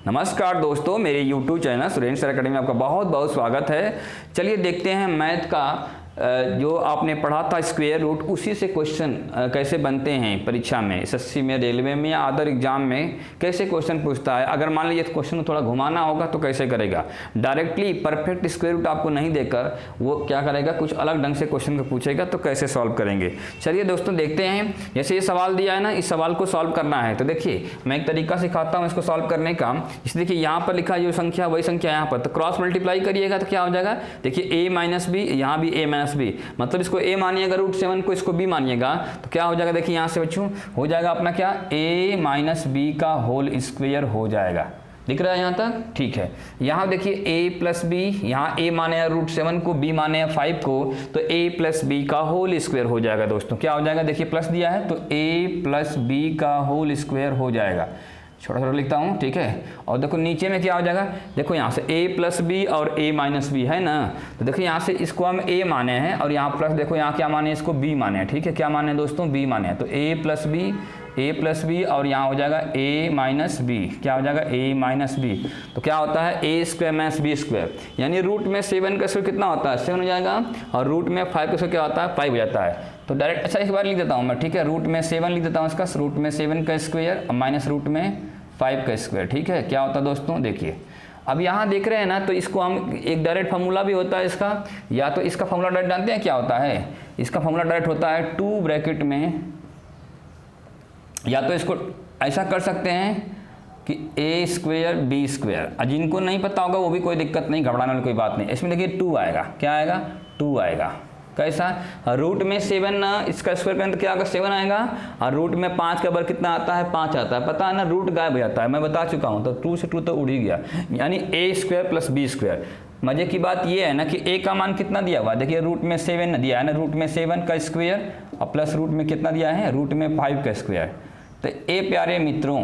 नमस्कार दोस्तों, मेरे YouTube channel Surendra sir academy में आपका बहुत बहुत स्वागत है। चलिए देखते हैं मैथ का जो आपने पढ़ा था स्क्वायर रूट, उसी से क्वेश्चन कैसे बनते हैं परीक्षा में, एसएससी में, रेलवे में या अदर एग्जाम में कैसे क्वेश्चन पूछता है। अगर मान लीजिए क्वेश्चन को थोड़ा घुमाना होगा तो कैसे करेगा। डायरेक्टली परफेक्ट स्क्वायर रूट आपको नहीं देकर वो क्या करेगा, कुछ अलग ढंग से क्वेश्चन को पूछेगा, तो कैसे सॉल्व करेंगे। चलिए दोस्तों देखते हैं। जैसे ये सवाल दिया है ना, इस सवाल को सॉल्व करना है तो देखिए मैं एक तरीका सिखाता हूँ इसको सॉल्व करने का। इस देखिए यहाँ पर लिखा है जो संख्या वही संख्या यहाँ पर, तो क्रॉस मल्टीप्लाई करिएगा तो क्या हो जाएगा। देखिए a माइनस बी, यहाँ भी a माइनस बी, मतलब इसको a मानिएगा √7 को, इसको b मानिएगा तो क्या हो जाएगा। देखिए यहाँ से बच्चों हो जाएगा अपना क्या, a माइनस बी का होल स्क्वायर हो जाएगा। दिख रहा है यहाँ तक, ठीक है। यहाँ देखिए a प्लस बी, यहाँ a माने √7 को, b माने 5 को, तो a प्लस बी का होल स्क्वायर हो जाएगा। दोस्तों क्या हो जाएगा, देखिए प्लस दिया है तो a प्लस बी का होल स्क्वायर हो जाएगा। छोटा छोटा लिखता हूँ, ठीक है। और देखो नीचे में क्या हो जाएगा, देखो यहाँ से a प्लस बी और a माइनस बी है ना, तो देखो यहाँ से इसको हम a माने हैं और यहाँ प्लस देखो यहाँ क्या माने, इसको b माने हैं, ठीक है। क्या माने दोस्तों, b माने हैं, तो a प्लस बी और यहाँ हो जाएगा a माइनस बी। क्या हो जाएगा, a माइनस बी, तो क्या होता है a square minus B square, यानी रूट में 7 का स्क्वायर कितना होता है, 7 हो जाएगा, और रूट में 5 का स्क्वायर क्या होता है, 5 हो जाता है। तो डायरेक्ट अच्छा एक बार लिख देता हूँ मैं, ठीक है। रूट में 7 लिख देता हूँ इसका, रूट में 7 का स्क्वायर और माइनस रूट में 5 का स्क्वायर, ठीक है। क्या होता है दोस्तों, देखिए अब यहाँ देख रहे हैं ना, तो इसको हम एक डायरेक्ट फार्मूला भी होता है इसका, या तो इसका फार्मूला डायरेक्ट जानते हैं क्या होता है। इसका फार्मूला डायरेक्ट होता है 2 ब्रैकेट में, या तो इसको ऐसा कर सकते हैं कि a स्क्वायर b स्क्वायर। जिनको नहीं पता होगा वो भी कोई दिक्कत नहीं, घबराने वाली कोई बात नहीं। इसमें देखिए 2 आएगा, क्या आएगा, 2 आएगा। कैसा, रूट में 7 ना, इसका स्क्वायर करें तो क्या आएगा, 7 आएगा, और रूट में 5 का बर कितना आता है, 5 आता है। पता है ना, रूट गायब हो जाता है, मैं बता चुका हूँ, तो 2 से 2 तो उड़ ही गया, यानी a square plus b square. मजे की बात ये है ना कि a का मान कितना दिया हुआ है, देखिए रूट में 7 दिया है ना, रूट में 7 का स्क्वायर और प्लस रूट में कितना दिया है, रूट में 5 का स्क्वायर। तो ए प्यारे मित्रों,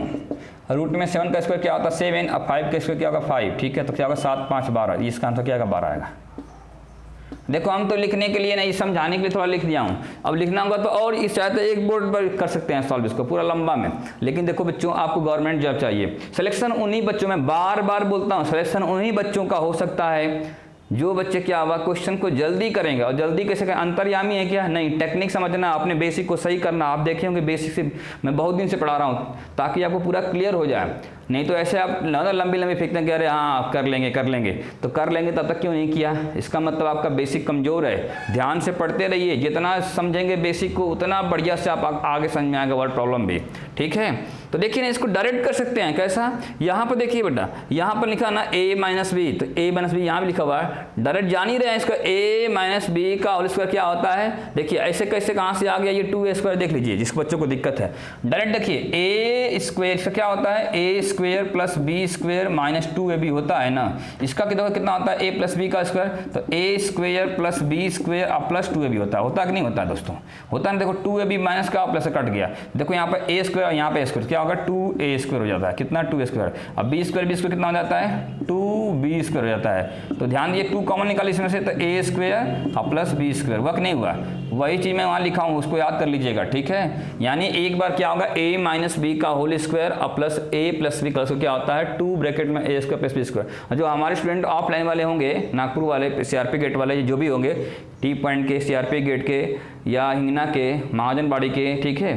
रूट में 7 का स्क्वायर क्या होता है 7, और 5 का स्क्वायर क्या होगा 5, ठीक है। तो क्या होगा 7 5 12, इसका आंसर क्या आएगा 12 आएगा। देखो हम तो लिखने के लिए नहीं, समझाने के लिए थोड़ा लिख दिया हूँ, अब लिखना होगा तो और इस चाहते एक बोर्ड पर कर सकते हैं सॉल्व इसको पूरा लंबा में। लेकिन देखो बच्चों, आपको गवर्नमेंट जॉब चाहिए, सिलेक्शन उन्हीं बच्चों में, बार बार बोलता हूँ, सिलेक्शन उन्हीं बच्चों का हो सकता है जो बच्चे क्या हुआ, क्वेश्चन को जल्दी करेंगे। और जल्दी कैसे करें, अंतर्यामी है क्या, नहीं, टेक्निक समझना, अपने बेसिक को सही करना। आप देखे होंगे बेसिक से मैं बहुत दिन से पढ़ा रहा हूँ, ताकि आपको पूरा क्लियर हो जाए। नहीं तो ऐसे आप ना लंबी लंबी फेंकते हैं कि अरे हाँ आप कर लेंगे तो कर लेंगे, तब तक क्यों नहीं किया, इसका मतलब आपका बेसिक कमज़ोर है। ध्यान से पढ़ते रहिए, जितना समझेंगे बेसिक को उतना बढ़िया से आप आगे समझ में आएगा वर्ड प्रॉब्लम भी, ठीक है। तो देखिए ना, इसको डायरेक्ट कर सकते हैं। कैसा, यहाँ पर देखिए बेटा, यहाँ पर लिखा ना a माइनस बी, तो a माइनस बी यहाँ भी लिखा हुआ है, डायरेक्ट जान ही रहे हैं इसका a माइनस बी का होल स्क्वायर क्या होता है। देखिए ऐसे कैसे कहाँ से आ गया, ये 2a स्क्वायर देख लीजिए, जिस बच्चों को दिक्कत है। डायरेक्ट देखिए a स्क्वायर इसका क्या होता है, a square plus B square minus 2ab होता है ना, इसका कितना होता है a प्लस बी का स्क्वायर, तो a square plus B square और प्लस 2ab होता है कि नहीं होता है दोस्तों, होता है। देखो 2ab माइनस का प्लस कट गया, देखो यहाँ पर a स्क्वायर और यहाँ पे स्क्वायर, क्या होगा 2a स्क्वायर हो जाता है, कितना 2a स्क्वायर, अब b स्क्वायर कितना हो जाता है 2b स्क्वायर हो जाता है। तो ध्यान दिए 2 कॉमन निकाल इसमें से, तो a स्क्वायर और प्लस b स्क्वायर, वर्क नहीं हुआ, वही चीज़ मैं वहाँ लिखा हूँ, उसको याद कर लीजिएगा, ठीक है। यानी एक बार क्या होगा a माइनस बी का होल स्क्वायर और प्लस a प्लस बी का क्या होता है 2 ब्रैकेट में a square plus B square. जो हमारे स्टूडेंट ऑफलाइन वाले होंगे, नागपुर वाले, CRP गेट वाले जो भी होंगे, टी पॉइंट के, CRP गेट के, या हिंगना के, महाजनबाड़ी के, ठीक है,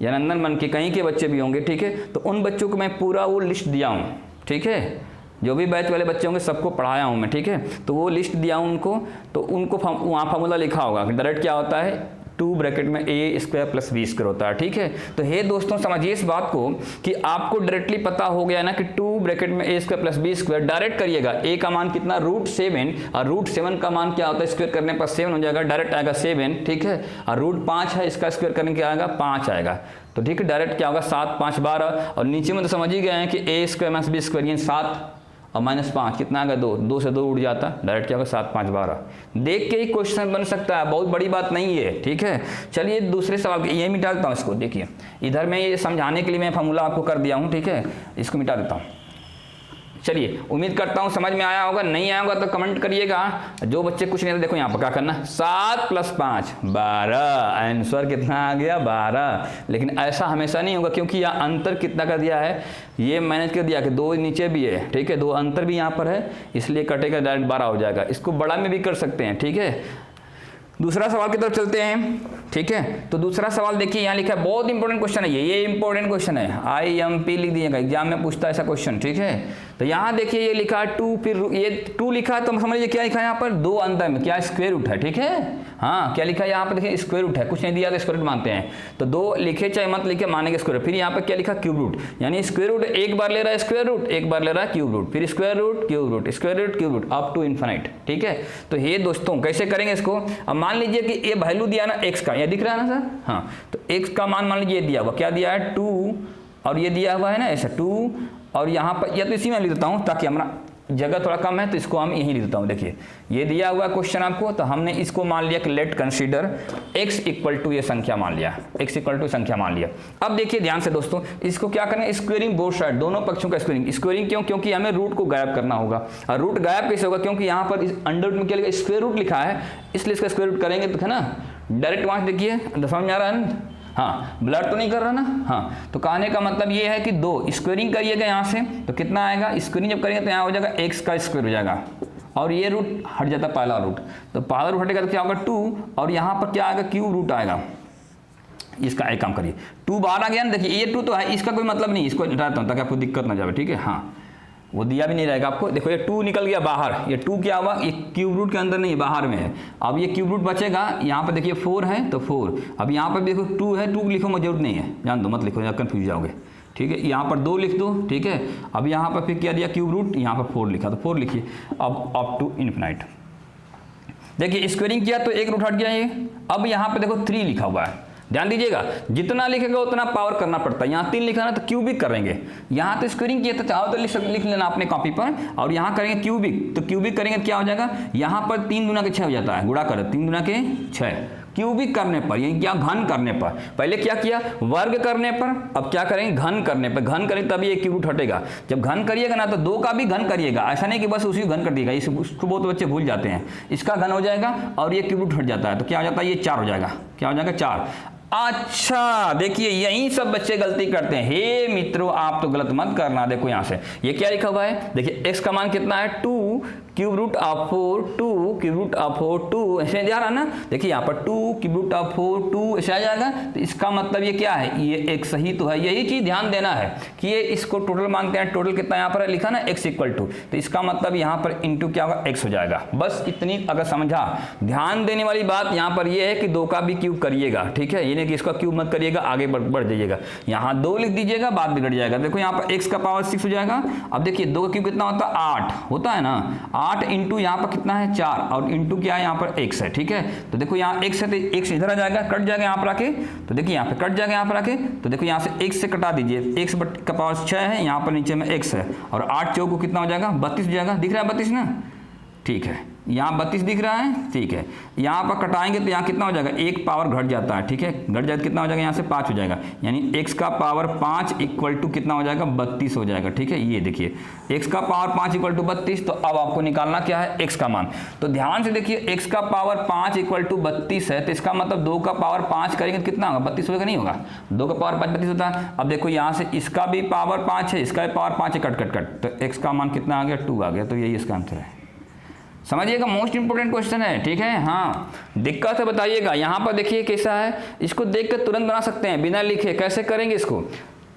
या नंदनवन के, कहीं के बच्चे भी होंगे, ठीक है। तो उन बच्चों को मैं पूरा वो लिस्ट दिया हूँ, ठीक है। जो भी बैच वाले बच्चे होंगे सबको पढ़ाया हूँ मैं, ठीक है। तो वो लिस्ट दिया हूँ उनको, तो उनको वहाँ फार्मूला लिखा होगा, डायरेक्ट क्या होता है 2 ब्रैकेट में a square plus b square होता है, ठीक है। तो हे दोस्तों समझिए इस बात को कि आपको डायरेक्टली पता हो गया ना कि 2 ब्रैकेट में a square plus b square, direct करिएगा। a का मान कितना, √7, और √7 का मान क्या होता है, स्क्वायर करने पर 7 हो जाएगा, डायरेक्ट आएगा 7, ठीक है। और √5 है, इसका स्क्वायर करने क्या आएगा 5 आएगा, तो ठीक है। डायरेक्ट क्या होगा 7 5 12, और नीचे में तो समझ ही गए हैं कि a square minus b square, यानी 7 और माइनस 5 कितना आ गया 2, 2 से 2 उड़ जाता, डायरेक्ट क्या होगा 7 5 12। देख के ही क्वेश्चन बन सकता है, बहुत बड़ी बात नहीं है, ठीक है। चलिए दूसरे सवाल ये मिटा देता हूँ इसको, देखिए इधर मैं ये समझाने के लिए मैं फार्मूला आपको कर दिया हूँ, ठीक है, इसको मिटा देता हूँ। चलिए उम्मीद करता हूँ समझ में आया होगा, नहीं आया होगा तो कमेंट करिएगा। जो बच्चे कुछ नहीं, देखो यहाँ पर क्या करना, 7 + 5 12, आंसर कितना आ गया 12। लेकिन ऐसा हमेशा नहीं होगा, क्योंकि यहाँ अंतर कितना कर दिया है, ये मैनेज कर दिया कि 2 नीचे भी है, ठीक है, 2 अंतर भी यहाँ पर है, इसलिए कटेगा डायरेक्ट 12 हो जाएगा। इसको बड़ा में भी कर सकते हैं, ठीक है। दूसरा सवाल की तरफ चलते हैं, ठीक है। तो दूसरा सवाल देखिए यहाँ लिखा है, बहुत इंपॉर्टेंट क्वेश्चन है ये इंपॉर्टेंट क्वेश्चन है, IMP लिख दिएगा, एग्जाम में पूछता है ऐसा क्वेश्चन, ठीक है। तो यहाँ देखिए ये लिखा है 2, फिर ये 2 लिखा है, तो समझ लीजिए क्या लिखा है यहाँ पर, 2 अंतर में क्या स्क्वायर रूट है, ठीक है। हाँ क्या लिखा है यहाँ पर, देखिए स्क्वायर रूट है, कुछ नहीं दिया तो स्क्वायर रूट मानते हैं, तो 2 लिखे चाहे मत लिखे मानेंगे स्क्वायर रूट। फिर यहाँ पर क्या लिखा, क्यूब रूट, यानी स्क्वायर रूट एक बार ले रहा है स्क्वायर रूट, एक बार ले रहा है क्यूब रूट, फिर square root cube root, square root cube root, up to infinite, ठीक है। तो ये दोस्तों कैसे करेंगे इसको, अब मान लीजिए कि ये वैल्यू दिया ना x का, ये दिख रहा है ना सर, हाँ, तो x का मान लीजिए ये दिया हुआ, क्या दिया है 2, और ये दिया हुआ है ना ऐसा 2, और यहाँ पर या तो इसी में लिख देता हूँ ताकि हमारा जगह थोड़ा कम है, तो इसको हम यहीं लिख देता हूँ। देखिए ये दिया हुआ क्वेश्चन आपको, तो हमने इसको मान लिया कि लेट कंसीडर x = ये संख्या मान लिया, x = संख्या मान लिया। अब देखिए ध्यान से दोस्तों, इसको क्या करना है, स्क्वेयरिंग बोथ साइड, दोनों पक्षों का स्क्वेयरिंग। स्क्वेयरिंग क्यों, क्योंकि हमें रूट को गायब करना होगा, और रूट गायब कैसे होगा, क्योंकि यहाँ पर अंडर रूट में क्या लिखा, स्क्वायर रूट लिखा है, इसलिए इसका स्क्वायर रूट करेंगे तो है ना डायरेक्ट वहाँ देखिए, समझ में आ रहा है ना, हाँ ब्लड तो नहीं कर रहा ना, हाँ। तो कहने का मतलब ये है कि 2 स्क्वेयरिंग करिएगा यहाँ से, तो कितना आएगा, स्क्वेयरिंग जब करेंगे तो यहाँ हो जाएगा x का स्क्वायर हो जाएगा, और ये रूट हट जाता है पहला रूट, तो पहला रूट हटेगा तो क्या होगा 2, और यहाँ पर क्या आएगा क्यूब रूट आएगा। इसका एक काम करिए, 2 बाहर आ गया ना, देखिए ये 2 तो है, इसका कोई मतलब नहीं, इसको हटाता हूँ ताकि आपको दिक्कत ना जाए, ठीक है। हाँ वो दिया भी नहीं रहेगा आपको, देखो ये 2 निकल गया बाहर, ये 2 क्या हुआ, ये क्यूब रूट के अंदर नहीं है, बाहर में है। अब ये क्यूब रूट बचेगा, यहाँ पर देखिए 4 है तो 4, अब यहाँ पर देखो 2 है, 2 लिखो मुझे जरूरत नहीं है, जान दो मत लिखो, या कन्फ्यूज जाओगे, ठीक है। यहाँ पर 2 लिख दो, ठीक है। अब यहाँ पर फिर क्या दिया क्यूब रूट, यहाँ पर 4 लिखा, तो 4 लिखिए। अब अप टू इन्फिनिट, देखिए स्क्वेयरिंग किया तो एक रूट हट गया ये। अब यहाँ पर देखो 3 लिखा हुआ है, ध्यान दीजिएगा, जितना लिखेगा उतना पावर करना पड़ता है। यहाँ 3 लिखा ना तो क्यूबिक करेंगे, यहाँ तो स्क्वेयरिंग किया तो चाहो तो लिख लेना अपने कॉपी पर, और यहाँ करेंगे क्यूबिक, तो क्यूबिक करेंगे तो क्या हो जाएगा, यहाँ पर 3 दूना के 6 हो जाता है, गुणा करें 3 दूना के 6, क्यूबिक करने पर, यानी क्या घन करने पर, पहले क्या किया वर्ग करने पर, अब क्या करेंगे घन करने पर, घन करें तभी ये क्यूब रूट हटेगा। जब घन करिएगा ना तो 2 का भी घन करिएगा, ऐसा नहीं कि बस उसी घन कर दिएगा, इसको बहुत बच्चे भूल जाते हैं। इसका घन हो जाएगा और ये क्यूब रूट हट जाता है, तो क्या हो जाता है, ये 4 हो जाएगा, क्या हो जाएगा 4। अच्छा देखिए यही सब बच्चे गलती करते हैं, हे मित्रों आप तो गलत मत करना। देखो यहाँ से ये क्या लिखा हुआ है, देखिए x का मान कितना है 2 cube root of 4, 2 cube root of 4, 2 ऐसे जा रहा ना, देखिए यहाँ पर 2 क्यूब रूट ऑफ 4, 2 ऐसे आ जाएगा। तो इसका मतलब ये क्या है, ये एक सही तो है, यही चीज ध्यान देना है कि ये इसको टोटल मानते हैं, टोटल कितना यहाँ पर लिखा ना x = तो इसका मतलब यहाँ पर इंटू क्या होगा x हो जाएगा। बस इतनी अगर समझा, ध्यान देने वाली बात यहाँ पर ये है कि 2 का भी क्यूब करिएगा, ठीक है, ये नहीं कि इसका क्यूब मत करिएगा, आगे बढ़ जाइएगा। यहाँ 2 लिख दीजिएगा, बात बिगड़ जाएगा। देखो यहाँ पर x का पावर 6 हो जाएगा। अब देखिए 2 का क्यूब कितना होता है 8 होता है ना, 8 इंटू यहाँ पर कितना है 4, और इंटू क्या है यहाँ पर x है, ठीक है। तो देखो यहाँ x है तो x इधर आ जाएगा, कट जाएगा यहाँ पर आके, तो देखिए यहाँ पे कट जाएगा यहाँ पर आके, तो देखो यहाँ से x से कटा दीजिए, x का पावर 6 है, यहाँ पर नीचे में x है, और 8 चौक को कितना हो जाएगा 32 हो जाएगा, दिख रहा है 32 ना, ठीक है, यहाँ 32 दिख रहा है, ठीक है। यहाँ पर कटाएंगे तो यहाँ कितना हो जाएगा, 1 पावर घट जाता है, ठीक है, घट जाए तो कितना हो जाएगा यहाँ से 5 हो जाएगा, यानी x का पावर 5 = कितना हो जाएगा 32 हो जाएगा, ठीक है। ये देखिए x का पावर 5 = 32, तो अब आपको निकालना क्या है x का मान। तो ध्यान से देखिए x का पावर 5 = 32 है, तो इसका मतलब 2 का पावर 5 करेंगे तो कितना होगा 32 होगा, नहीं होगा, 2 का पावर 5 32 होता है। अब देखो यहाँ से इसका भी पावर 5 है, इसका भी पावर 5 है, कट, तो x का मान कितना आ गया 2 आ गया, तो यही इसका आंसर है। समझिएगा, मोस्ट इंपोर्टेंट क्वेश्चन है, ठीक है। हाँ दिक्कत है बताइएगा। यहाँ पर देखिए कैसा है, इसको देख कर तुरंत बना सकते हैं बिना लिखे, कैसे करेंगे इसको,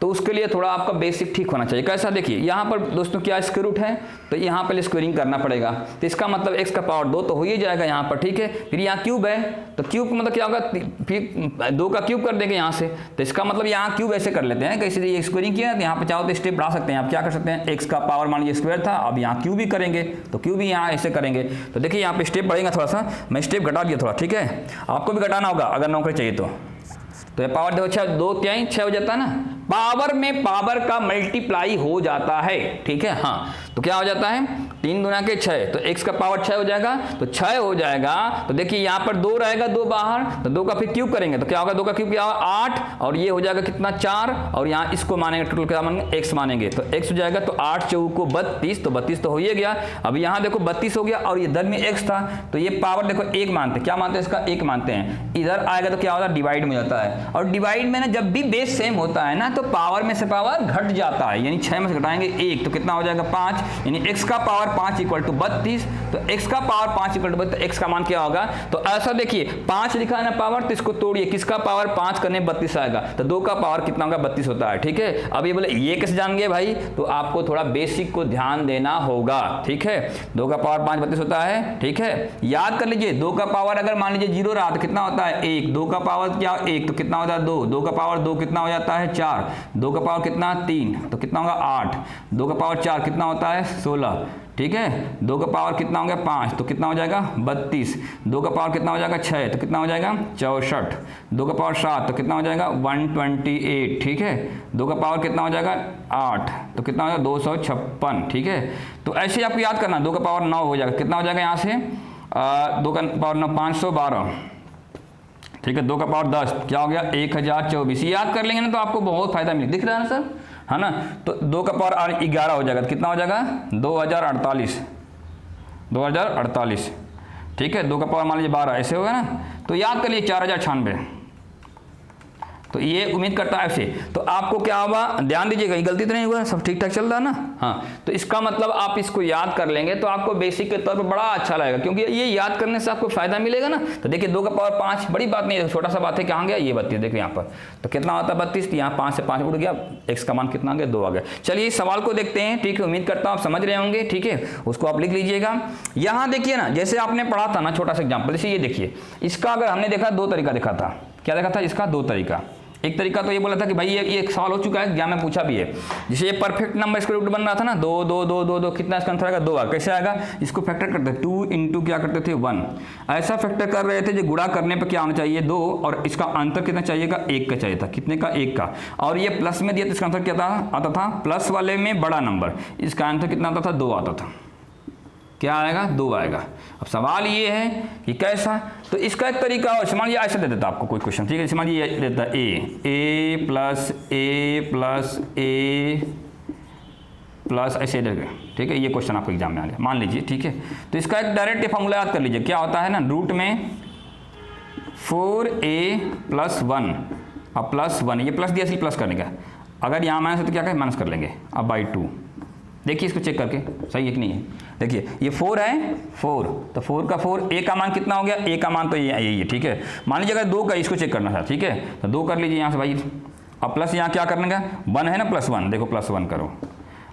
तो उसके लिए थोड़ा आपका बेसिक ठीक होना चाहिए। कैसा देखिए यहाँ पर दोस्तों क्या स्क्वायर रूट है, तो यहाँ पहले स्क्वेयरिंग करना पड़ेगा, तो इसका मतलब x का पावर 2 तो हो ही जाएगा यहाँ पर, ठीक है। फिर यहाँ क्यूब है, तो क्यूब का मतलब क्या होगा, फिर 2 का क्यूब कर देंगे यहाँ से, तो इसका मतलब यहाँ क्यूब ऐसे कर लेते हैं, कैसे ये स्क्वेयरिंग किया तो यहाँ पर चाहो तो स्टेप बढ़ा सकते हैं। आप क्या कर सकते हैं, x का पावर मान लीजिए स्क्वायर था, अब यहाँ क्यूब भी करेंगे, तो क्यूब भी यहाँ ऐसे करेंगे। तो देखिए यहाँ पे स्टेप बढ़ेगा थोड़ा सा, मैं स्टेप घटा दिया थोड़ा, ठीक है, आपको भी घटाना होगा अगर नौकरी चाहिए तो ये पावर देखो 6 2 क्या 6 हो जाता है ना, पावर में पावर का मल्टीप्लाई हो जाता है, ठीक है। हाँ तो क्या हो जाता है 3 दूना के 6, तो x का पावर 6 हो जाएगा, तो 6 हो जाएगा। तो देखिए यहाँ पर 2 रहेगा, 2 बाहर, तो 2 का फिर क्यूब करेंगे तो क्या होगा, 2 का क्यूब क्या होगा 8, और ये हो जाएगा कितना 4, और यहाँ इसको मानेंगे टोटल क्या मानेंगे x मानेंगे, तो x हो जाएगा, तो 8 चौको 32, तो 32 तो हो ही गया। अब यहाँ देखो 32 हो गया और इधर में x था, तो ये पावर देखो 1 मानते हैं, क्या मानते हैं इसका 1 मानते हैं, इधर आएगा तो क्या होता है डिवाइड में जाता है, और डिवाइड में ना जब भी बेस सेम होता है ना तो पावर में से पावर घट जाता है, यानी 6 में से घटाएंगे 1 तो कितना हो जाएगा 5, यानी x का पावर 5 इक्वल टू 32, तो x का पावर 5 इक्वल टू 32, तो x का मान क्या होगा, तो ऐसा देखिए 5 लिखा है ना पावर, तो इसको तोड़िए, किसका पावर 5 करने 32 आएगा, तो 2 का पावर कितना होगा 32 होता है, ठीक है। अब ये बोले ये कैसे जान गए भाई, तो आपको थोड़ा बेसिक को ध्यान देना होगा, ठीक है। 2 का पावर 5 32 होता है, ठीक है, याद कर लीजिए। 2 का पावर अगर मान लीजिए 0 रहा तो कितना होता है 1, 2 का पावर क्या 1 तो कितना होता है 2, 2 का पावर 2 कितना हो जाता है 4, 2 का पावर कितना 3 तो कितना होगा 8, 2 का पावर 4 कितना होता है 16, ठीक है। 2 का पावर कितना हो गया 5 तो कितना हो जाएगा 32, 2 का पावर कितना हो जाएगा 6 तो कितना हो जाएगा 64, 2 का पावर 7 तो कितना हो जाएगा 128, ठीक है। 2 का पावर कितना हो जाएगा 8 तो कितना हो जाएगा 256, ठीक है। तो ऐसे आपको याद करना, 2 का पावर 9 हो जाएगा, कितना हो जाएगा यहाँ से 2 का पावर 9 512, ठीक है। 2 का पावर 10 क्या हो गया 1024, याद कर लेंगे ना तो आपको बहुत फायदा मिलेगा, दिख रहा है ना सर, है ना। तो 2 का पावर 11 हो जाएगा, कितना हो जाएगा 2048, ठीक है। 2 का पावर मान लीजिए 12 ऐसे होगा ना, तो याद कर लीजिए 4096, तो ये उम्मीद करता है ऐसे। तो आपको क्या होगा, ध्यान दीजिएगा, ये गलती तो नहीं हुआ, सब ठीक ठाक चल रहा है ना, हाँ। तो इसका मतलब आप इसको याद कर लेंगे तो आपको बेसिक के तौर पर बड़ा अच्छा लगेगा, क्योंकि ये याद करने से आपको फायदा मिलेगा ना। तो देखिए 2 का पावर 5 बड़ी बात नहीं है, छोटा सा बात है, कहाँ गया ये 32, देखिए यहाँ पर तो कितना होता है 32, यहाँ 5 से 5 उड़ गया, x का मान कितना आ गया 2 आ गया। चलिए इस सवाल को देखते हैं, ठीक है। उम्मीद करता हूँ आप समझ रहे होंगे, ठीक है, उसको आप लिख लीजिएगा। यहाँ देखिए ना, जैसे आपने पढ़ा था ना छोटा सा एग्जाम्पल, जैसे ये देखिए, इसका अगर हमने देखा 2 तरीका देखा था, क्या देखा था इसका 2 तरीका। एक तरीका तो ये बोला था कि भाई ये एक सवाल हो चुका है, एग्जाम में पूछा भी है, जैसे ये परफेक्ट नंबर इसका रूट बन रहा था ना 2 2 2 2 2 कितना इसका आंसर आएगा 2 आएगा। कैसे आएगा, इसको फैक्टर करते थे 2 इंटू क्या करते थे 1, ऐसा फैक्टर कर रहे थे जो गुणा करने पर क्या होना चाहिए 2, और इसका आंसर कितना चाहिएगा 1 का चाहिए था, कितने का 1 का, और ये प्लस में दिया तो इसका आंसर क्या आता था प्लस वाले में बड़ा नंबर, इसका आंसर कितना आता था 2 आता था, क्या आएगा 2 आएगा। अब सवाल ये है कि कैसा, तो इसका एक तरीका और मान लीजिए ऐसे दे देता आपको कोई क्वेश्चन, ठीक है। मान लीजिए ये देता ए प्लस ऐसे देगा, ठीक है। ये क्वेश्चन आपको एग्जाम में आ गया मान लीजिए, ठीक है। तो इसका एक डायरेक्ट फॉर्मूला याद कर लीजिए, क्या होता है ना, रूट में 4a + 1 अब +1, ये प्लस दिया इसलिए प्लस करने का, अगर यहाँ माइनस है तो क्या करें माइनस कर लेंगे, अब बाई 2। देखिए इसको चेक करके सही है कि नहीं है, देखिए ये 4 है 4, तो 4 का 4, a का मान कितना हो गया, a का मान तो यही है, ठीक है। मान लीजिए अगर 2 का इसको चेक करना था, ठीक है, तो 2 कर लीजिए यहाँ से भाई, अब प्लस यहाँ क्या करने का 1 है ना, +1 देखो +1 करो,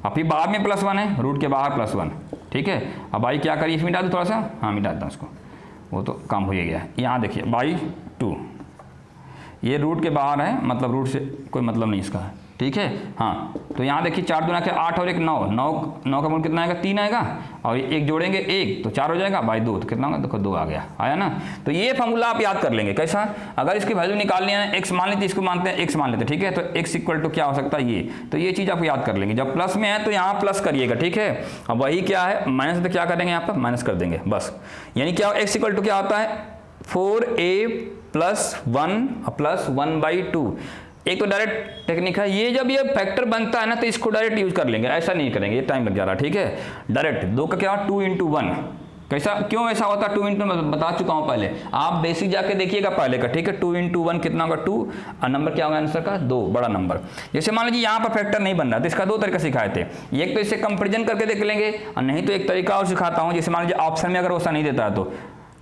अब फिर बाहर में +1 है, रूट के बाहर +1, ठीक है। अब भाई क्या करिए मिटा दो थोड़ा सा, हाँ मिटा देता उसको, वो तो काम हो ही गया। यहाँ देखिए बाई 2, ये रूट के बाहर है, मतलब रूट से कोई मतलब नहीं इसका, ठीक है। हाँ तो यहाँ देखिए 4 दूना के 8 और 1 9, 9 का मूल कितना आएगा 3 आएगा, और एक जोड़ेंगे 1 तो 4 हो जाएगा, बाई 2 तो कितना होगा, देखो 2 आ गया, आया ना। तो ये फॉर्मूला आप याद कर लेंगे, कैसा, अगर इसकी वैल्यू निकालनी है x मान लेते, इसको मानते हैं x मान लेते, ठीक है। तो x इक्वल टू क्या हो सकता है ये, तो ये चीज़ आप याद कर लेंगे, जब प्लस में है तो यहाँ प्लस करिएगा, ठीक है। अब वही क्या है माइनस, तो क्या करेंगे यहाँ पर माइनस कर देंगे बस, यानी क्या x इक्वल टू क्या होता है 4a + 1 + 1/2। एक तो डायरेक्ट टेक्निक है ये, जब ये फैक्टर बनता है ना तो इसको डायरेक्ट यूज कर लेंगे, ऐसा नहीं करेंगे, ये टाइम लग जा रहा है, ठीक है। डायरेक्ट 2 का क्या 2 × 1, कैसा क्यों ऐसा होता है 2 × 1 बता चुका हूँ पहले, आप बेसिक जाके देखिएगा पहले का, ठीक है। 2 × 1 कितना होगा 2, और नंबर क्या होगा आंसर का 2 बड़ा नंबर। जैसे मान लीजिए यहाँ पर फैक्टर नहीं बन रहा तो इसका 2 तरीका सिखाए थे, एक तो इसे कंपेरिजन करके देख लेंगे, और नहीं तो एक तरीका और सिखाता हूँ, जैसे मान लीजिए ऑप्शन में अगर वैसा नहीं देता है तो,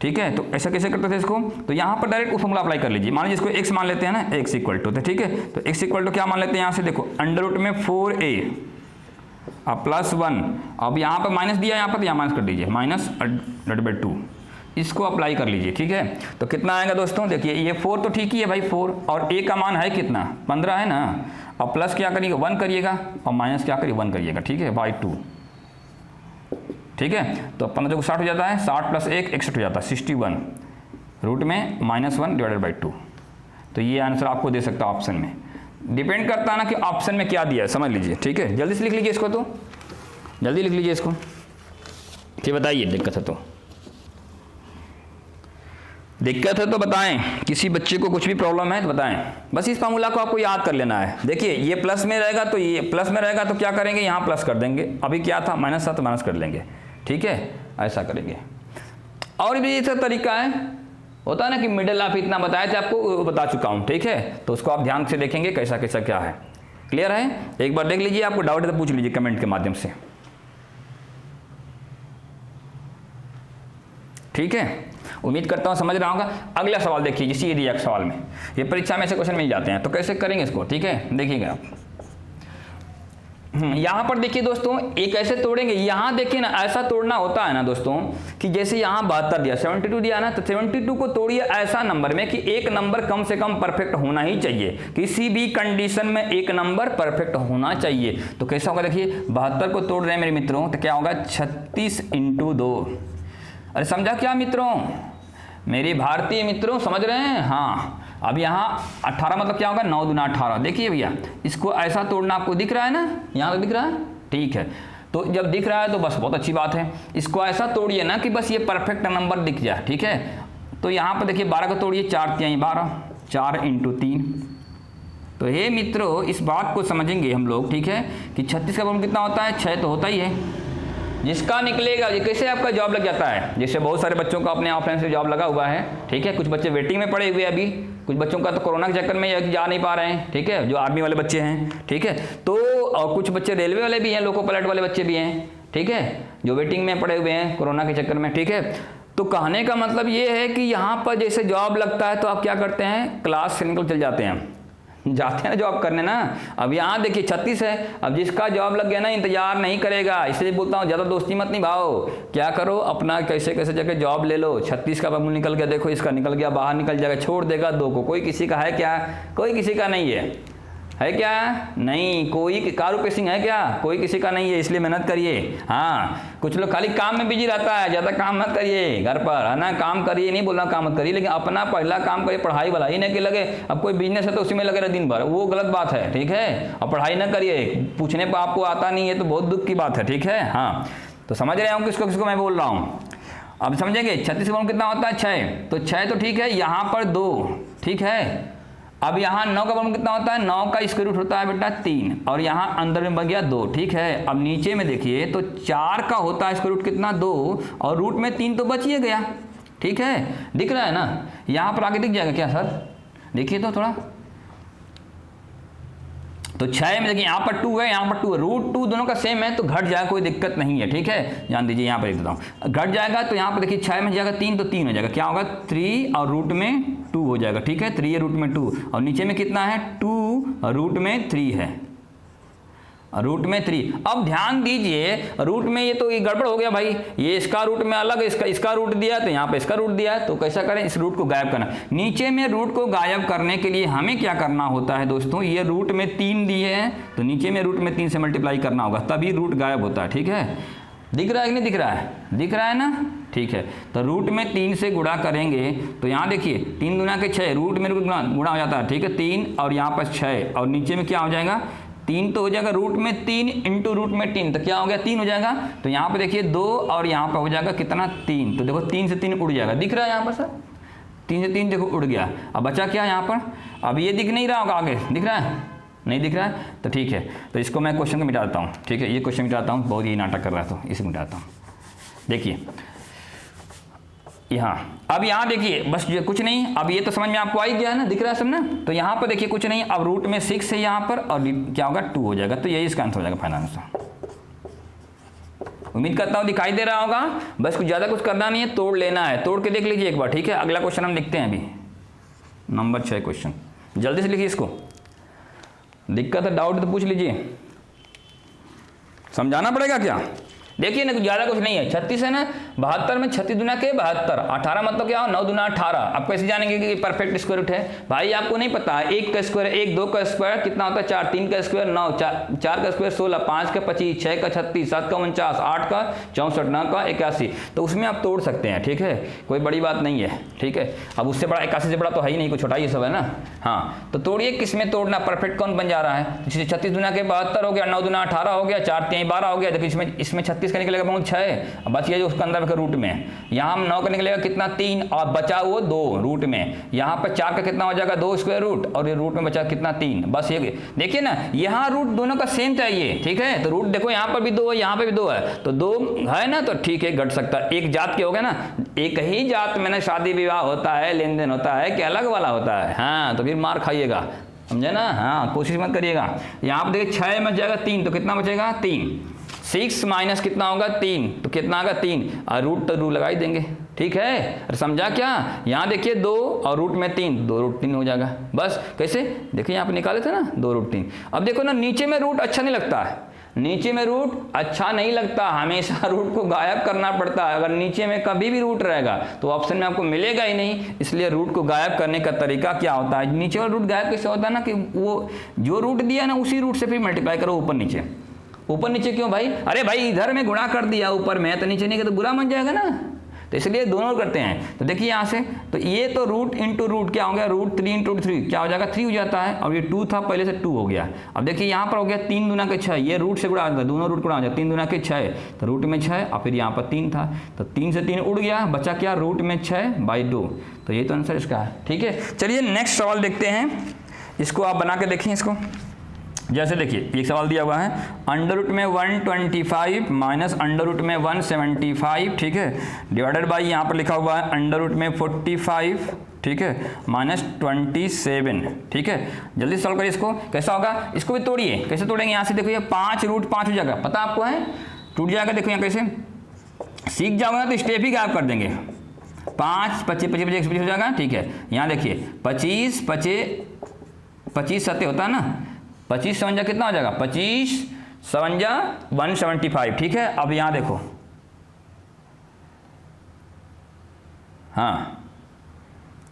ठीक है। तो ऐसा कैसे करते थे इसको, तो यहाँ पर डायरेक्ट फॉर्मूला अप्लाई कर लीजिए, मान लीजिए इसको x मान लेते हैं ना, x इक्वल टू, ठीक है। तो x इक्वल टू क्या मान लेते हैं यहाँ से, देखो अंडर में 4a अब +1, अब यहाँ पर माइनस दिया यहाँ पर, तो यहाँ माइनस कर दीजिए -/2, इसको अप्लाई कर लीजिए, ठीक है। तो कितना आएगा दोस्तों, देखिए ये 4 तो ठीक ही है भाई 4, और a का मान है कितना 15 है ना, अब प्लस क्या करिएगा 1 करिएगा, और माइनस क्या करिए 1 करिएगा, ठीक है, बाई 2, ठीक है। तो 15 को 60 हो जाता है, 60 + 1 61 हो जाता है 61, रूट में -1/2। तो ये आंसर आपको दे सकता है ऑप्शन में, डिपेंड करता है ना कि ऑप्शन में क्या दिया है, समझ लीजिए, ठीक है। जल्दी से लिख लीजिए इसको, तो जल्दी लिख लीजिए इसको, फिर बताइए दिक्कत है तो। दिक्कत है तो बताएं, किसी बच्चे को कुछ भी प्रॉब्लम है तो बताएं। बस इस फार्मूला को आपको याद कर लेना है। देखिए ये प्लस में रहेगा तो ये प्लस में रहेगा तो क्या करेंगे, यहाँ प्लस कर देंगे। अभी क्या था माइनस था तो माइनस कर लेंगे, ठीक है, ऐसा करेंगे। और भी ऐसा तरीका है, होता है ना कि मिडिल आप इतना बताए थे आपको, बता चुका हूँ, ठीक है, तो उसको आप ध्यान से देखेंगे कैसा कैसा क्या है। क्लियर है? एक बार देख लीजिए, आपको डाउट है तो पूछ लीजिए कमेंट के माध्यम से, ठीक है। उम्मीद करता हूँ समझ रहा होगा। अगला सवाल देखिए, जिस ये दिया सवाल में, ये परीक्षा में से क्वेश्चन मिल जाते हैं, तो कैसे करेंगे इसको, ठीक है, देखिएगा आप। यहाँ पर देखिए दोस्तों, एक ऐसे तोड़ेंगे, यहाँ देखिए ना, ऐसा तोड़ना होता है ना दोस्तों कि जैसे यहाँ 72 दिया, 72 दिया ना, तो 72 को तोड़िए ऐसा नंबर में कि एक नंबर कम से कम परफेक्ट होना ही चाहिए, किसी भी कंडीशन में एक नंबर परफेक्ट होना चाहिए। तो कैसा होगा देखिए, 72 को तोड़ रहे हैं मेरे मित्रों, तो क्या होगा 36 × 2। अरे समझा क्या मित्रों, मेरे भारतीय मित्रों समझ रहे हैं? हाँ, अब यहाँ 18 मतलब क्या होगा, 9 दूना 18। देखिए भैया, इसको ऐसा तोड़ना आपको दिख रहा है ना, यहाँ तो दिख रहा है, ठीक है। तो जब दिख रहा है तो बस बहुत अच्छी बात है, इसको ऐसा तोड़िए ना कि बस ये परफेक्ट नंबर दिख जाए, ठीक है। तो यहाँ पर देखिए 12 को तोड़िए, 4 × 12, 4 × 3। तो हे मित्रों, इस बात को समझेंगे हम लोग, ठीक है, कि 36 का वर्ग कितना होता है, 6 तो होता ही है। जिसका निकलेगा, ये कैसे आपका जॉब लग जाता है, जैसे बहुत सारे बच्चों का अपने ऑफलाइन से जॉब लगा हुआ है, ठीक है। कुछ बच्चे वेटिंग में पड़े हुए हैं अभी, कुछ बच्चों का तो कोरोना के चक्कर में जा नहीं पा रहे हैं, ठीक है, जो आर्मी वाले बच्चे हैं, ठीक है। तो और कुछ बच्चे रेलवे वाले भी हैं, लोको पायलट वाले बच्चे भी हैं, ठीक है, जो वेटिंग में पड़े हुए हैं कोरोना के चक्कर में, ठीक है। तो कहने का मतलब ये है कि यहाँ पर जैसे जॉब लगता है तो आप क्या करते हैं, क्लास से निकल चल जाते हैं ना जॉब करने ना। अब यहाँ देखिए 36 है, अब जिसका जॉब लग गया ना इंतजार नहीं करेगा, इसलिए बोलता हूँ ज़्यादा दोस्ती मत निभाओ, क्या करो अपना कैसे कैसे जगह जॉब ले लो। 36 का बबूल निकल गया, देखो इसका निकल गया, बाहर निकल जाएगा, छोड़ देगा 2 को। कोई किसी का है क्या, कोई किसी का नहीं है क्या, नहीं, कोई कारू पेसिंग है क्या, कोई किसी का नहीं है, इसलिए मेहनत करिए। हाँ, कुछ लोग खाली काम में बिजी रहता है, ज़्यादा काम मत करिए घर पर, है ना, काम करिए, नहीं बोल रहा काम मत करिए, लेकिन अपना पहला काम करिए, पढ़ाई वाला ही नहीं कि लगे अब कोई बिजनेस है तो उसी में लगे रहे दिन भर, वो गलत बात है, ठीक है। अब पढ़ाई ना करिए, पूछने पर आपको आता नहीं है तो बहुत दुख की बात है, ठीक है। हाँ, तो समझ रहे हो किसको किसको मैं बोल रहा हूँ, अब समझेंगे। 36 का कितना होता है, 6, तो 6 तो ठीक है, यहाँ पर 2, ठीक है। अब यहाँ 9 का वर्ग कितना होता है, 9 का स्क्वायर रूट होता है बेटा 3, और यहाँ अंदर में बन गया 2, ठीक है। अब नीचे में देखिए तो 4 का होता है स्क्वायर रूट कितना, 2, और रूट में 3 तो बच ही गया, ठीक है, दिख रहा है ना। यहाँ पर आगे दिख जाएगा क्या सर, देखिए तो थोड़ा, तो 6 में देखिए यहाँ पर 2 है, यहाँ पर 2 है, रूट 2 दोनों का सेम है तो घट जाएगा, कोई दिक्कत नहीं है, ठीक है। जान दीजिए यहाँ पर देता हूँ, घट जाएगा तो यहाँ पर देखिए 6 में जाएगा 3, तो 3 हो जाएगा, क्या होगा 3 और रूट में 2 हो जाएगा, ठीक है। 3 है रूट में 2, और नीचे में कितना है 2 और रूट में 3 है, रूट में 3। अब ध्यान दीजिए, रूट में ये तो ये गड़बड़ हो गया भाई, ये इसका रूट में अलग है, इसका रूट दिया तो यहाँ पे इसका रूट दिया है, तो कैसा करें, इस रूट को गायब करना। नीचे में रूट को गायब करने के लिए हमें क्या करना होता है दोस्तों, ये रूट में 3 दिए हैं तो नीचे में रूट में 3 से मल्टीप्लाई करना होगा, तभी रूट गायब होता है, ठीक है। दिख रहा है कि नहीं दिख रहा है, दिख रहा है ना, ठीक है। तो रूट में 3 से गुणा करेंगे तो यहाँ देखिए 3 दूना के 6, रूट में गुणा हो जाता है, ठीक है, 3 और यहाँ पर 6, और नीचे में क्या हो जाएगा 3 तो हो जाएगा, रूट में 3 इंटू रूट में 3, तो क्या हो गया 3 हो जाएगा। तो यहाँ पे देखिए 2 और यहाँ पर हो जाएगा कितना 3, तो देखो 3 से 3 उड़ जाएगा, दिख रहा है यहाँ पर सर, 3 से 3 देखो उड़ गया। अब बचा क्या यहाँ पर, अब ये दिख नहीं रहा होगा, आगे दिख रहा है, नहीं दिख रहा है, तो ठीक है। तो इसको मैं क्वेश्चन को मिटा देता हूँ, ठीक है, ये क्वेश्चन मिटाता हूँ, बहुत ही नाटक कर रहा है तो इसे मिटाता हूँ। देखिए यहाँ, अब यहाँ देखिए बस ये कुछ नहीं, अब ये तो समझ में आपको आ ही गया है ना, दिख रहा है सब ना। तो यहाँ पर देखिए कुछ नहीं, अब रूट में 6 है यहाँ पर, और क्या होगा 2 हो जाएगा, तो यही इसका आंसर हो जाएगा फाइनल आंसर। उम्मीद करता हूँ दिखाई दे रहा होगा, बस कुछ ज़्यादा कुछ करना नहीं है, तोड़ लेना है, तोड़ के देख लीजिए एक बार, ठीक है। अगला क्वेश्चन हम लिखते हैं अभी, नंबर 6 क्वेश्चन, जल्दी से लिखिए इसको, दिक्कत है डाउट तो पूछ लीजिए, समझाना पड़ेगा क्या। देखिए ना ज़्यादा कुछ नहीं है, 36 है ना, 72 में 36 दुना के 72, 18 मतलब क्या हो, 9 दुना 18। आप कैसे जानेंगे कि परफेक्ट स्क्वायर रूट है? भाई आपको नहीं पता, 1 का स्क्वायर 1, 2 का स्क्वायर कितना होता है 4, 3 का स्क्वायर 9, 4 का स्क्वायर 16, 5 का 25, 6 का 36, 7 का 49, 8 का 64, 9 का 81। तो उसमें आप तोड़ सकते हैं, ठीक है, कोई बड़ी बात नहीं है, ठीक है। अब उससे बड़ा 81 से बड़ा तो है ही नहीं, कुछ छोटा ही सब है ना। हाँ, तो तोड़िए, किस में तोड़ना, परफेक्ट कौन बन जा रहा है? जैसे 36 दुना के 72 हो गया, 9 दुना 18 हो गया, 4 3 12 हो गया। देखिए इसमें 36 का निकलेगा बहुत 6, अब बच गया जो उसका अंदर का रूट में। यहाँ हम 9 का निकलेगा कितना 3, और बचा वो 2 रूट में। यहाँ पर 4 का कितना हो जाएगा 2 स्क्वायर रूट, और ये रूट में बचा कितना 3। बस ये देखिए ना, यहाँ रूट दोनों का सेम चाहिए, ठीक है। तो रूट देखो यहाँ पर भी 2 है, यहाँ पर भी 2 है, तो 2 है ना, तो ठीक है, घट सकता है। एक जात के हो गया ना, एक ही जात में ना शादी विवाह होता है, लेन देन होता है कि अलग वाला होता है। हाँ, तो फिर मार खाइएगा, समझे ना। हाँ, कोशिश मत करिएगा। यहाँ पर देखिए 6 में जाएगा 3, तो कितना बचेगा 3। 6 माइनस कितना होगा 3, तो कितना आएगा 3, और रूट तो रूट लगा ही देंगे, ठीक है। अरे समझा क्या? यहाँ देखिए 2 और रूट में 3, 2 रूट 3 हो जाएगा। बस कैसे, देखिए यहाँ पे निकाले थे ना 2 रूट 3। अब देखो ना, नीचे में रूट अच्छा नहीं लगता है, नीचे में रूट अच्छा नहीं लगता, हमेशा रूट को गायब करना पड़ता है। अगर नीचे में कभी भी रूट रहेगा तो ऑप्शन में आपको मिलेगा ही नहीं। इसलिए रूट को गायब करने का तरीका क्या होता है, नीचे वाला रूट गायब कैसे होता है ना, कि वो जो रूट दिया ना उसी रूट से फिर मल्टीप्लाई करो ऊपर नीचे। ऊपर नीचे क्यों भाई? अरे भाई इधर में गुणा कर दिया ऊपर में, तो नीचे नहीं तो बुरा बन जाएगा ना, तो इसलिए दोनों करते हैं। तो देखिए यहाँ से, तो ये तो रूट इंटू रूट क्या हो गया, रूट 3 इंटू 3 क्या हो जाएगा 3 हो जाता है। और ये 2 था पहले से 2 हो गया। अब देखिए यहाँ पर हो गया 3 दुना के 6, ये रूट से गुणा हो जाता है, दोनों रूट गुणा हो जाता है, 3 दुना के 6, तो रूट में 6, और फिर यहाँ पर 3 था, तो 3 से 3 उड़ गया, बचा क्या रूट में 6/2। तो ये तो आंसर इसका है, ठीक है। चलिए नेक्स्ट सवाल देखते हैं, इसको आप बना के देखें इसको। जैसे देखिए एक सवाल दिया हुआ है, अंडर रूट में 125 माइनस अंडर रूट में 175, ठीक है, डिवाइडेड बाई यहाँ पर लिखा हुआ है अंडर रूट में 45, ठीक है, माइनस 27, ठीक है। जल्दी सॉल्व करिए इसको। कैसा होगा, इसको भी तोड़िए। कैसे तोड़ेंगे, यहाँ से देखो ये 5 रूट 5 हो जाएगा, पता आपको है, टूट जाएगा। देखो यहाँ कैसे सीख जाओगे ना तो स्टेप ही गायब कर देंगे। 5 25 25 25 हो जाएगा, ठीक है। यहाँ देखिए 25 25 7 होता है ना, 25 57 कितना हो जाएगा, 25 57 175, ठीक है। अब यहाँ देखो, हाँ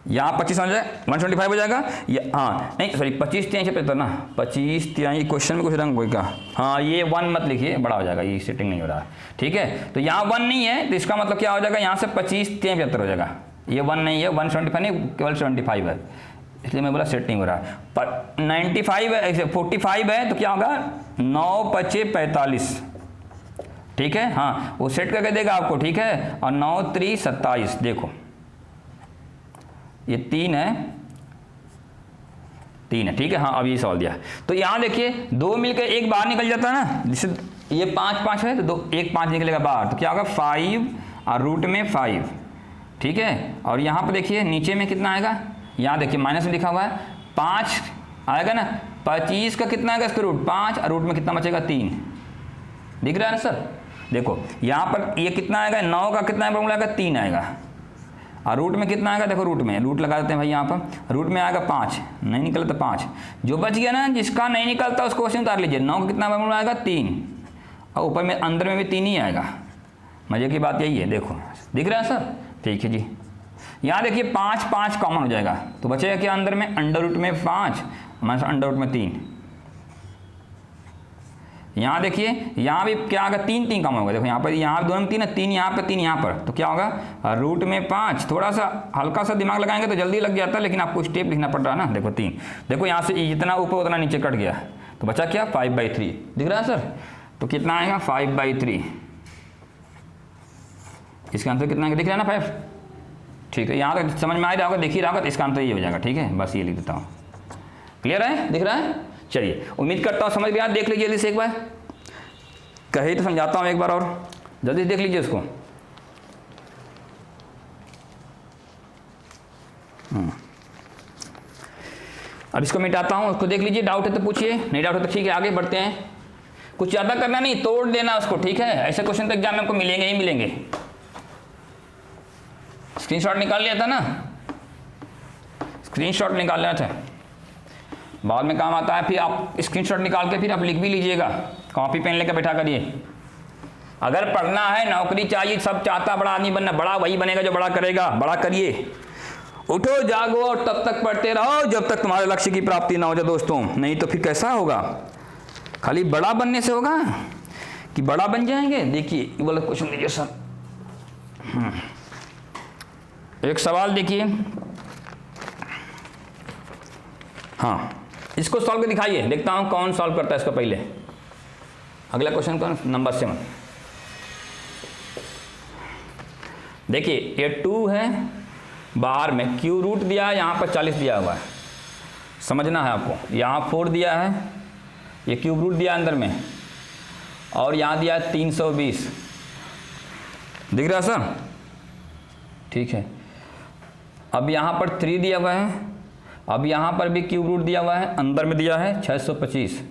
यहाँ 25 175 हो जाएगा, हाँ नहीं सॉरी 25 3 75 ना, 25 3 क्वेश्चन में कुछ रंग कोई का, हाँ ये 1 मत लिखिए, बड़ा हो जाएगा, ये सेटिंग नहीं हो रहा है, ठीक है। तो यहाँ 1 नहीं है, तो इसका मतलब क्या हो जाएगा, यहाँ से 25 3 75 हो जाएगा। ये 1 नहीं है, 175 नहीं, केवल 75 है, इसलिए मैं बोला सेटिंग हो रहा है। पर 95 है, 45 है, तो क्या होगा 9 5 45, ठीक है। हाँ वो सेट करके देगा आपको, ठीक है। और 9 3 27, देखो ये 3 है, 3 है, ठीक है। हाँ अब ये सवाल दिया है, तो यहाँ देखिए 2 मिलकर 1 बाहर निकल जाता है ना, जैसे ये 5 5 है, तो 1 5 निकलेगा बाहर, तो क्या होगा 5 और रूट में 5, ठीक है। और यहाँ पर देखिए नीचे में कितना आएगा, यहाँ देखिए माइनस में लिखा हुआ है 5 आएगा ना, 25 का कितना आएगा स्क्वायर रूट 5, और रूट में कितना बचेगा 3, दिख रहा है ना सर। देखो यहाँ पर ये कितना आएगा, 9 का कितना आएगा 3 आएगा, और रूट में कितना आएगा, देखो रूट में रूट लगा देते हैं भाई, यहाँ पर रूट में आएगा 5, नहीं निकला तो 5, जो बच गया ना, जिसका नहीं निकलता उसको क्वेश्चन उतार लीजिए। 9 का कितना आएगा 3, और ऊपर में अंदर में भी 3 ही आएगा। मजे की बात यही है, देखो दिख रहा है सर, ठीक है जी। यहाँ देखिए 5 5 कॉमन हो जाएगा, तो बचेगा क्या अंदर में, अंडर रूट में 5 माइनस अंडर रूट में 3। यहाँ देखिए यहाँ भी क्या होगा, 3 3 कॉमन होगा, देखो यहाँ पर, यहाँ दोनों में 3 है, 3 यहाँ पर 3 यहाँ पर, तो क्या होगा रूट में 5। थोड़ा सा हल्का सा दिमाग लगाएंगे तो जल्दी लग जाता है, लेकिन आपको स्टेप लिखना पड़ रहा है ना। देखो 3, देखो यहाँ से जितना ऊपर उतना नीचे कट गया, तो बचा क्या 5/3, दिख रहा है सर। तो कितना आएगा 5/3, इसका आंसर कितना आएगा, दिख रहा है ना 5, ठीक है। यहाँ तक समझ में आ रहा होगा, देख ही रहा होगा, तो इसका आंसर ये हो जाएगा, ठीक है। बस ये लिख देता हूँ, क्लियर है, दिख रहा है। चलिए उम्मीद करता हूँ समझ गया, देख लीजिए जल्दी से एक बार, कहे तो समझाता हूँ एक बार और, जल्दी देख लीजिए उसको। अब इसको मिटाता हूँ, उसको देख लीजिए, डाउट है तो पूछिए, नहीं डाउट है तो ठीक है, आगे बढ़ते हैं। कुछ ज़्यादा करना नहीं, तोड़ देना उसको, ठीक है। ऐसे क्वेश्चन तो एग्जाम में आपको मिलेंगे ही मिलेंगे। स्क्रीनशॉट निकाल लिया था ना, स्क्रीनशॉट निकाल लेना था, बाद में काम आता है। फिर आप स्क्रीनशॉट निकाल के फिर आप लिख भी लीजिएगा, कॉपी पेन लेकर बैठा करिए। अगर पढ़ना है, नौकरी चाहिए, सब चाहता बड़ा आदमी बनना, बड़ा वही बनेगा जो बड़ा करेगा। बड़ा करिए, उठो जागो और तब तक पढ़ते रहो जब तक तुम्हारे लक्ष्य की प्राप्ति ना हो जाए दोस्तों। नहीं तो फिर कैसा होगा? खाली बड़ा बनने से होगा कि बड़ा बन जाएंगे? देखिए ये वाला क्वेश्चन लीजिए सर। एक सवाल देखिए, हाँ इसको सॉल्व कर दिखाइए, देखता हूं कौन सॉल्व करता है इसको। पहले अगला क्वेश्चन कौन, नंबर 7। देखिए ये 2 है, बाहर में क्यू रूट दिया है, यहाँ पर 40 दिया हुआ है, समझना है आपको। यहाँ 4 दिया है, ये क्यूब रूट दिया अंदर में, और यहाँ दिया है 320, दिख रहा है सर? ठीक है। अब यहाँ पर 3 दिया हुआ है, अब यहाँ पर भी क्यूब रूट दिया हुआ है, अंदर में दिया है 625,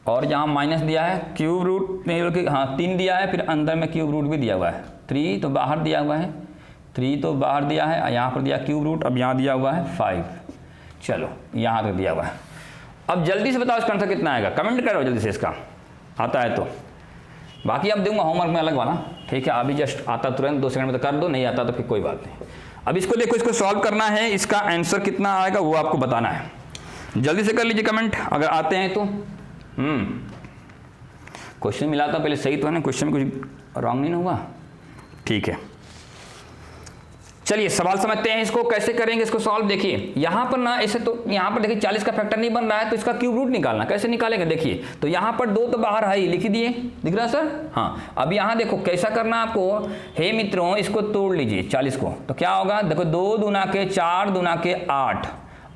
और यहाँ माइनस दिया है क्यूब रूट नहीं बल्कि हाँ 3 दिया है, फिर अंदर में क्यूब रूट भी दिया हुआ है। 3 तो बाहर दिया हुआ है, 3 तो बाहर दिया है, यहाँ पर दिया क्यूब रूट, अब यहाँ दिया हुआ है 5। चलो यहाँ तक दिया हुआ है। अब जल्दी से बताओ इसका आंसर कितना आएगा, कमेंट करो जल्दी से इसका, आता है तो। बाकी अब दूंगा होमवर्क में अलग वाला, ठीक है? अभी जस्ट आता तुरंत 2 सेकंड में तो कर दो, नहीं आता तो फिर कोई बात नहीं। अब इसको देखो, इसको सॉल्व करना है, इसका आंसर कितना आएगा वो आपको बताना है। जल्दी से कर लीजिए कमेंट अगर आते हैं तो। क्वेश्चन मिला था पहले, सही तो है ना? क्वेश्चन में कुछ रॉन्ग नहीं हुआ? ठीक है, चलिए सवाल समझते हैं, इसको कैसे करेंगे इसको सॉल्व। देखिए यहाँ पर ना ऐसे, तो यहाँ पर देखिए 40 का फैक्टर नहीं बन रहा है, तो इसका क्यूब रूट निकालना, कैसे निकालेंगे? देखिए तो यहाँ पर 2 तो बाहर है ही, लिख दिए, दिख रहा है सर? हाँ। अब यहाँ देखो कैसा करना आपको, हे मित्रों इसको तोड़ लीजिए 40 को, तो क्या होगा? देखो 2 दूना के 4 दूना के 8,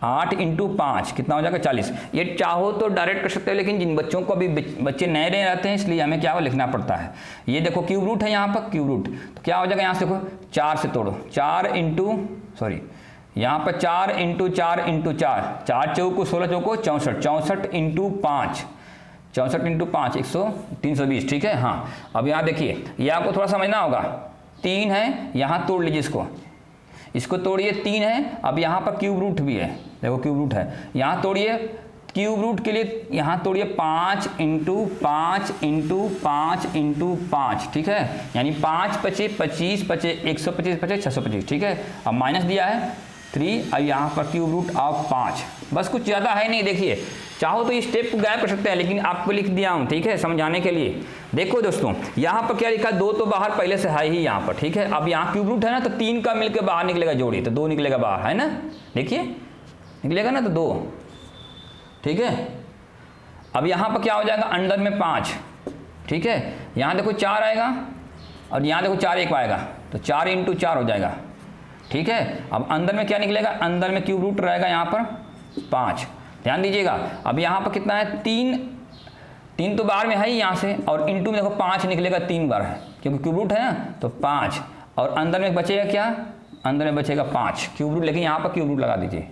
8 इंटू 5 कितना हो जाएगा? 40। ये चाहो तो डायरेक्ट कर सकते हो, लेकिन जिन बच्चों को अभी बच्चे नए नए रहते हैं इसलिए हमें क्या लिखना पड़ता है। ये देखो क्यूब रूट है यहाँ पर, क्यूब रूट, तो क्या हो जाएगा? यहाँ से देखो 4 से तोड़ो, 4 इंटू सॉरी यहाँ पर 4 इंटू 4 इंटू 4, 4 चौको 16 चौको 64, 64 इंटू 5, 64 इंटू 5 320, ठीक है? हाँ। अब यहाँ देखिए, ये आपको थोड़ा समझना होगा, 3 है, यहाँ तोड़ लीजिए इसको तोड़िए, 3 है, अब यहाँ पर क्यूब रूट भी है, देखो क्यूब रूट है, यहाँ तोड़िए, क्यूब रूट के लिए यहाँ तोड़िए 5 इंटू 5 इंटू 5 इंटू 5, ठीक है? यानी 5 बचे 25 बचे 125 बचे 625, ठीक है? अब माइनस दिया है 3, अब यहाँ पर क्यूब रूट ऑफ 5, बस कुछ ज़्यादा है नहीं। देखिए चाहो तो इस स्टेप को गायब कर सकते हैं, लेकिन आपको लिख दिया हूँ, ठीक है, समझाने के लिए। देखो दोस्तों यहाँ पर क्या लिखा, 2 तो बाहर पहले से है ही यहाँ पर, ठीक है? अब यहाँ क्यूब रूट है ना, तो 3 का मिलकर बाहर निकलेगा जोड़ी, तो 2 निकलेगा बाहर, है ना? देखिए निकलेगा ना, तो 2, ठीक है? अब यहाँ पर क्या हो जाएगा, अंदर में 5, ठीक है? यहाँ देखो 4 आएगा, और यहाँ देखो 4 1 आएगा, तो 4 इंटू 4 हो जाएगा, ठीक है? अब अंदर में क्या निकलेगा, अंदर में क्यूब रूट रहेगा यहाँ पर 5, ध्यान दीजिएगा। अब यहाँ पर कितना है, 3 तो बाहर में है ही यहाँ से, और इंटू में देखो 5 निकलेगा 3 बार है, क्योंकि क्यूब रूट है ना, तो 5, और अंदर में बचेगा क्या, अंदर में बचेगा 5 क्यूब रूट, लेकिन यहाँ पर क्यूब रूट लगा दीजिए,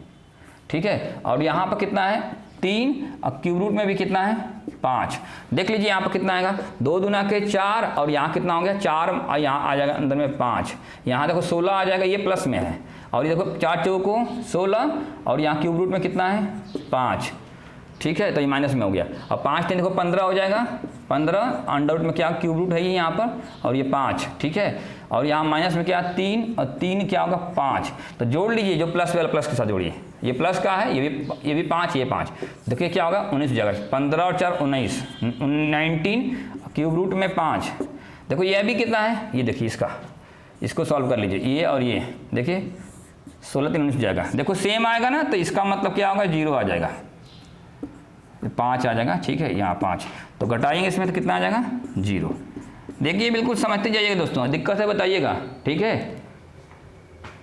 ठीक है? और यहाँ पर कितना है 3, और क्यूब रूट में भी कितना है 5। देख लीजिए यहाँ पर कितना आएगा, 2 दूना के 4, और यहाँ कितना हो गया 4, और यहाँ आ जाएगा अंदर में 5, यहाँ देखो 16 आ जाएगा, ये प्लस में है, और ये देखो 4 चौको 16, और यहाँ क्यूब रूट में कितना है 5, ठीक है? तो ये माइनस में हो गया। अब 5 3 देखो 15 हो जाएगा, 15 अंडर रूट में क्या क्यूब रूट है ये यहाँ पर, और ये 5, ठीक है? और यहाँ माइनस में क्या 3, और 3 क्या होगा 5, तो जोड़ लीजिए, जो प्लस वाला प्लस के साथ जोड़िए, ये प्लस का है, ये भी 5, ये 5, देखिए क्या होगा 19 हो जाएगा, 15 और 4 19, 19 क्यूब रूट में 5। देखो ये भी कितना है, ये देखिए इसको सॉल्व कर लीजिए, ये और ये देखिए 16 3 19 हो जाएगा। देखो सेम आएगा ना, तो इसका मतलब क्या होगा 0 आ जाएगा, 5 आ जाएगा, ठीक है? यहाँ 5, तो घटाएंगे इसमें तो कितना आ जाएगा 0। देखिए बिल्कुल समझते जाइएगा दोस्तों, दिक्कत है बताइएगा, ठीक है?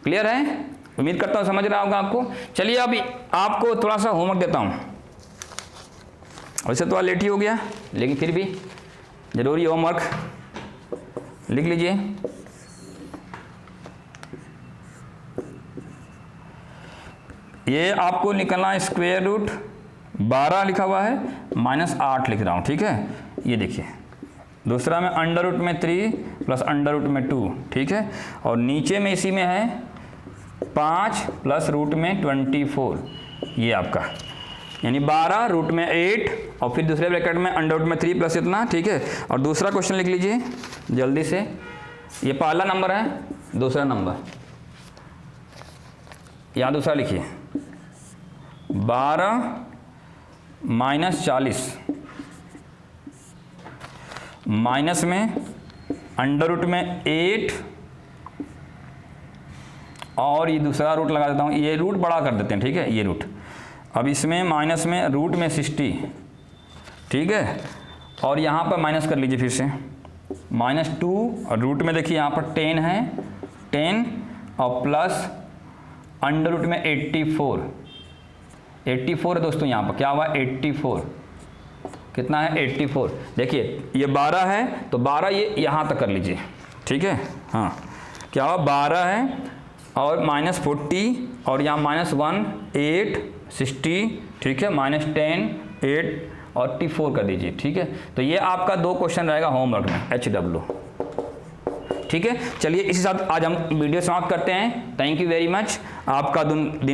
क्लियर है? उम्मीद करता हूँ समझ रहा होगा आपको। चलिए अभी आपको थोड़ा सा होमवर्क देता हूँ, वैसे तो लेट ही हो गया, लेकिन फिर भी जरूरी होमवर्क, लिख लीजिए। ये आपको निकलना है स्क्वायर रूट 12 लिखा हुआ है, -8 लिख रहा हूँ, ठीक है? ये देखिए, दूसरा में अंडर रूट में 3 प्लस अंडर रूट में 2, ठीक है? और नीचे में इसी में है 5 प्लस रूट में 24, ये आपका यानी 12 रूट में 8 और फिर दूसरे ब्रैकेट में अंडर रूट में 3 प्लस इतना, ठीक है। और दूसरा क्वेश्चन लिख लीजिए जल्दी से, ये पहला नंबर है, दूसरा नंबर यहाँ दूसरा लिखिए, 12 माइनस 40 माइनस में अंडर रूट में 8 और ये दूसरा रूट लगा देता हूँ, ये रूट बड़ा कर देते हैं, ठीक है, ये रूट। अब इसमें माइनस में रूट में 60, ठीक है। और यहाँ पर माइनस कर लीजिए फिर से, -2 और रूट में देखिए यहाँ पर 10 है, 10 और प्लस अंडर रूट में 84 है दोस्तों। यहाँ पर क्या हुआ, 84 कितना है, 84। देखिए ये 12 है तो 12 ये यहाँ तक कर लीजिए, ठीक है। हाँ क्या हुआ, 12 है और -40 और यहाँ -1 8 60, ठीक है, -10 8 और 84 कर दीजिए, ठीक है। तो ये आपका 2 क्वेश्चन रहेगा होमवर्क में HW, ठीक है। चलिए इसी साथ आज हम वीडियो समाप्त करते हैं। Thank you very much. आपका दिन